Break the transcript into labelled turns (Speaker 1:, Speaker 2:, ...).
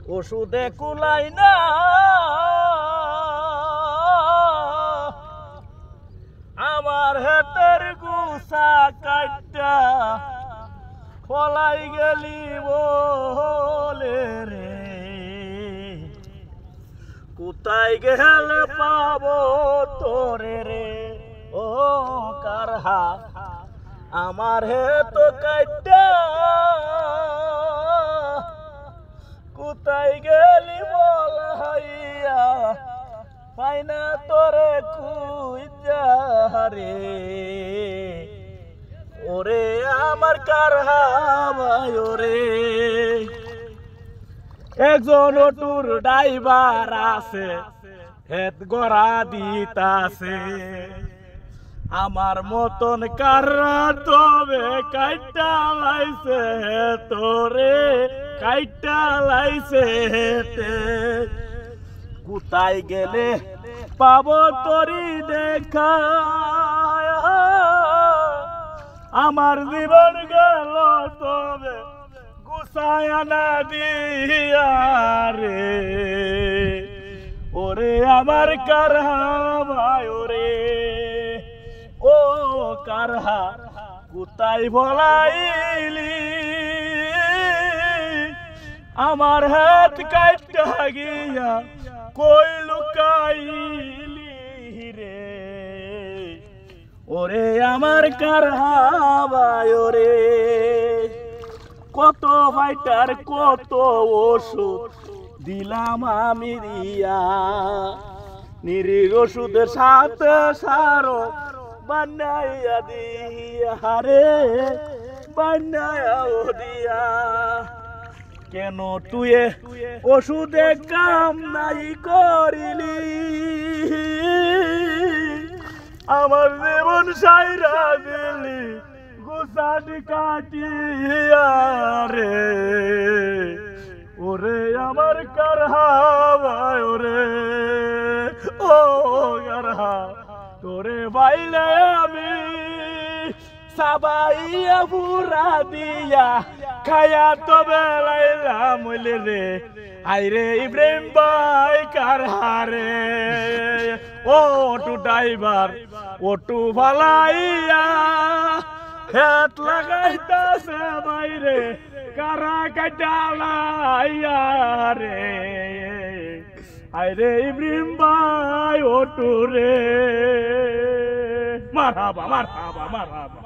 Speaker 1: ওষুধে কুলাই না আমার হেতের গুছা কাটা ফলাই গেলি বলে রে কোথায় গেলে পাবো তোরে রে ও কারহা আমার হেত কাটা কোথায় গেলি বল হাইয়া পাই না তোরে খুঁজা রে ওরে আমার কারহা ভাই ওরে একজন অটোর ড্রাইভার আছে হেত গড়া দিতাছে আমার মতন কাররা তবে কাইটা লাইছে তোরে কাইটা লাইছে হেতে কোথায় গেলে পাবো তোরি দেখা আমার জীবন গেল তবে গুছায় না দিয়া রে ওরে আমার কারহা ভাই ওরে ও কারহা কোথায় ভোলাইলি আমার হাত কাটা গিয়া কই লুকাইলি রে ওরে আমার কারহা ভাই ওরে কত ফাইটার কত ওষুধ দিলাম আমি দিয়া নিরির ওষুধের সাথে সারো বানাইয়া দিয়া রে বানাইয়া দিয়া কেন তুয়ে ওষুধে কাম নাই করিলি আমার জীবন সাইরা দিলি গুছাটি কাটিয়া রে ওরে আমার কারহা ভাই ওরে ও কারহা তোরে বাইলে আমি সাবাইয়া পুরা দিয়া খায়া তো বেলাইলাম রে আইরে ইব্রাহিম ভাই কারহা রে ও অটো ড্রাইভার অটো ফালাইয়া হেত লাগাইতাছে বাইরে কারা কাটালাইয়া রে আইরে ইব্রাহিম ভাই অটো রে মারহাবা মারহাবা মারহাবা